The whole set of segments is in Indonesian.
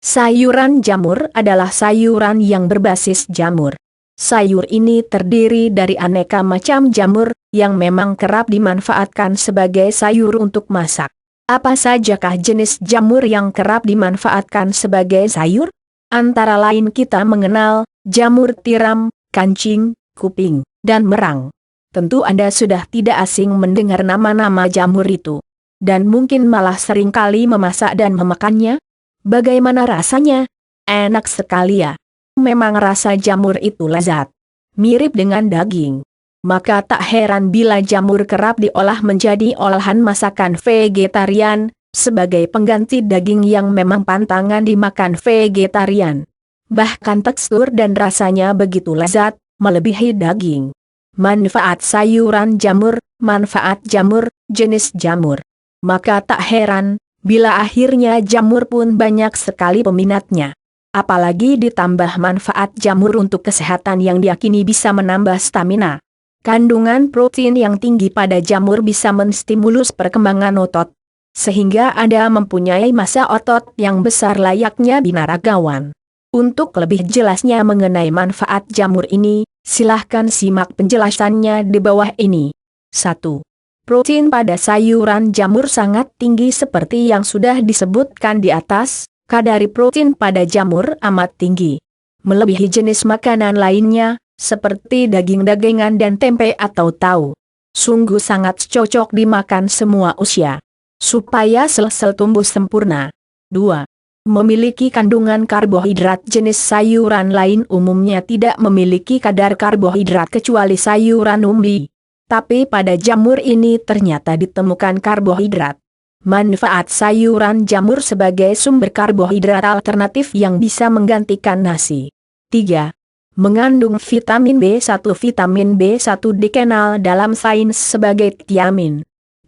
Sayuran jamur adalah sayuran yang berbasis jamur. Sayur ini terdiri dari aneka macam jamur, yang memang kerap dimanfaatkan sebagai sayur untuk masak. Apa sajakah jenis jamur yang kerap dimanfaatkan sebagai sayur? Antara lain kita mengenal jamur tiram, kancing, kuping, dan merang. Tentu Anda sudah tidak asing mendengar nama-nama jamur itu. Dan mungkin malah sering kali memasak dan memakannya. Bagaimana rasanya? Enak sekali ya. Memang rasa jamur itu lezat. Mirip dengan daging. Maka tak heran bila jamur kerap diolah menjadi olahan masakan vegetarian, sebagai pengganti daging yang memang pantangan dimakan vegetarian. Bahkan tekstur dan rasanya begitu lezat, melebihi daging. Manfaat sayuran jamur, manfaat jamur, jenis jamur. Maka tak heran, bila akhirnya jamur pun banyak sekali peminatnya. Apalagi ditambah manfaat jamur untuk kesehatan yang diyakini bisa menambah stamina. Kandungan protein yang tinggi pada jamur bisa menstimulus perkembangan otot. Sehingga Anda mempunyai massa otot yang besar layaknya binaragawan. Untuk lebih jelasnya mengenai manfaat jamur ini, silahkan simak penjelasannya di bawah ini. 1. Protein pada sayuran jamur sangat tinggi seperti yang sudah disebutkan di atas, kadar protein pada jamur amat tinggi. Melebihi jenis makanan lainnya, seperti daging-dagingan dan tempe atau tahu. Sungguh sangat cocok dimakan semua usia. Supaya sel-sel tumbuh sempurna. 2. Memiliki kandungan karbohidrat. Jenis sayuran lain umumnya tidak memiliki kadar karbohidrat kecuali sayuran umbi. Tapi pada jamur ini ternyata ditemukan karbohidrat. Manfaat sayuran jamur sebagai sumber karbohidrat alternatif yang bisa menggantikan nasi. 3. Mengandung vitamin B1. Vitamin B1 dikenal dalam sains sebagai thiamin.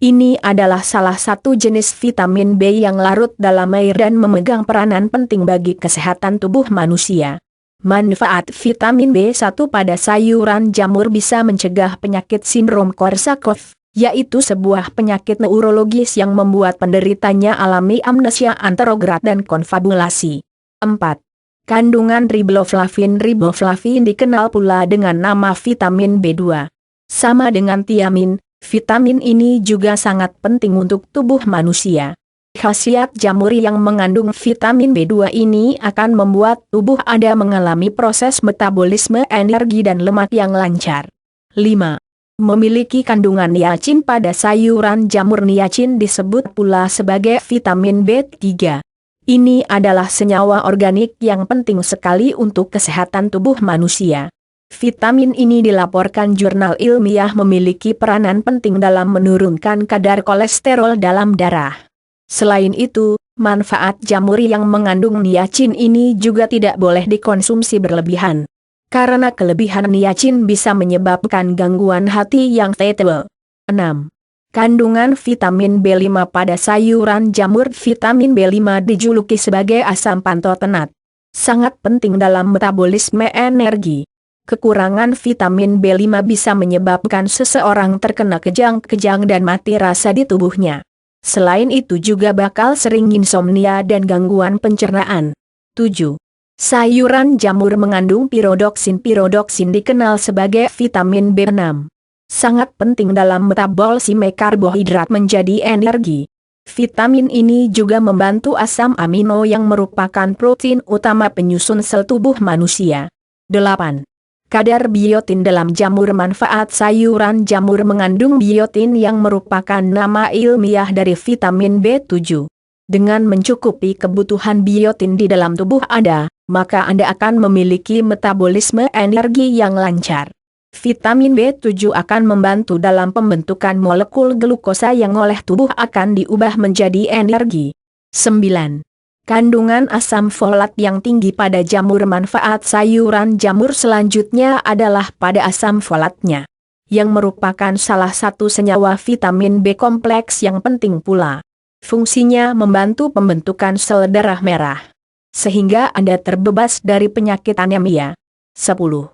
Ini adalah salah satu jenis vitamin B yang larut dalam air dan memegang peranan penting bagi kesehatan tubuh manusia. Manfaat vitamin B1 pada sayuran jamur bisa mencegah penyakit sindrom Korsakoff, yaitu sebuah penyakit neurologis yang membuat penderitanya alami amnesia anterograd dan konfabulasi. 4. Kandungan riboflavin. Riboflavin dikenal pula dengan nama vitamin B2. Sama dengan thiamin, vitamin ini juga sangat penting untuk tubuh manusia. Khasiat jamur yang mengandung vitamin B2 ini akan membuat tubuh Anda mengalami proses metabolisme energi dan lemak yang lancar. 5. Memiliki kandungan niacin. Pada sayuran jamur niacin disebut pula sebagai vitamin B3. Ini adalah senyawa organik yang penting sekali untuk kesehatan tubuh manusia. Vitamin ini dilaporkan jurnal ilmiah memiliki peranan penting dalam menurunkan kadar kolesterol dalam darah. Selain itu, manfaat jamur yang mengandung niacin ini juga tidak boleh dikonsumsi berlebihan. Karena kelebihan niacin bisa menyebabkan gangguan hati yang fatal. 6. Kandungan vitamin B5 pada sayuran jamur. Vitamin B5 dijuluki sebagai asam pantotenat. Sangat penting dalam metabolisme energi. Kekurangan vitamin B5 bisa menyebabkan seseorang terkena kejang-kejang dan mati rasa di tubuhnya. Selain itu juga bakal sering insomnia dan gangguan pencernaan. 7. Sayuran jamur mengandung pirodoksin. Pirodoksin dikenal sebagai vitamin B6. Sangat penting dalam metabolisme karbohidrat menjadi energi. Vitamin ini juga membantu asam amino yang merupakan protein utama penyusun sel tubuh manusia. 8. Kadar biotin dalam jamur. Manfaat sayuran jamur mengandung biotin yang merupakan nama ilmiah dari vitamin B7. Dengan mencukupi kebutuhan biotin di dalam tubuh Anda, maka Anda akan memiliki metabolisme energi yang lancar. Vitamin B7 akan membantu dalam pembentukan molekul glukosa yang oleh tubuh akan diubah menjadi energi. 9. Kandungan asam folat yang tinggi pada jamur. Manfaat sayuran jamur selanjutnya adalah pada asam folatnya, yang merupakan salah satu senyawa vitamin B kompleks yang penting pula. Fungsinya membantu pembentukan sel darah merah, sehingga Anda terbebas dari penyakit anemia. 10.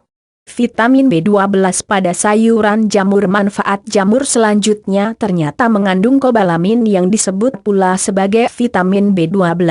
Vitamin B12 pada sayuran jamur. Manfaat jamur selanjutnya ternyata mengandung kobalamin yang disebut pula sebagai vitamin B12.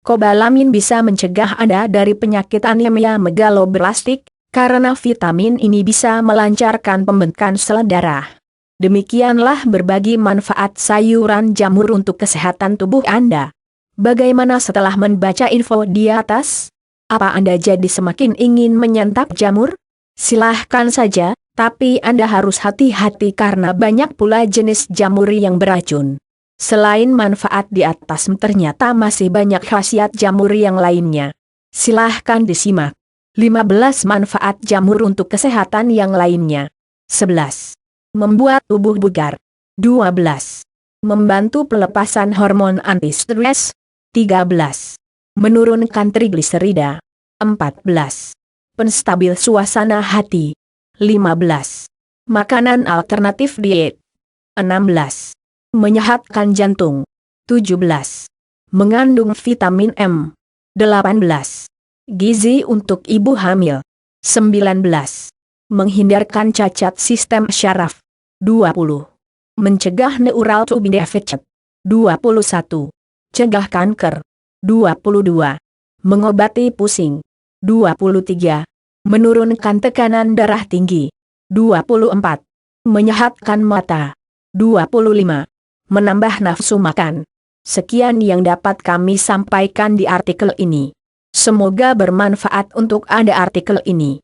Kobalamin bisa mencegah Anda dari penyakit anemia megaloblastik, karena vitamin ini bisa melancarkan pembentukan sel darah. Demikianlah berbagi manfaat sayuran jamur untuk kesehatan tubuh Anda. Bagaimana setelah membaca info di atas? Apa Anda jadi semakin ingin menyantap jamur? Silahkan saja, tapi Anda harus hati-hati karena banyak pula jenis jamur yang beracun. Selain manfaat di atas ternyata masih banyak khasiat jamur yang lainnya. Silahkan disimak. 15 manfaat jamur untuk kesehatan yang lainnya. 11. Membuat tubuh bugar. 12. Membantu pelepasan hormon anti-stres. 13. Menurunkan trigliserida. 14. Penstabil suasana hati. 15. Makanan alternatif diet. 16. Menyehatkan jantung. 17. Mengandung vitamin M. 18. Gizi untuk ibu hamil. 19. Menghindarkan cacat sistem syaraf. 20. Mencegah neural tube deficit. 21. Cegah kanker. 22. Mengobati pusing. 23. Menurunkan tekanan darah tinggi. 24. Menyehatkan mata. 25. Menambah nafsu makan. Sekian yang dapat kami sampaikan di artikel ini. Semoga bermanfaat untuk Anda artikel ini.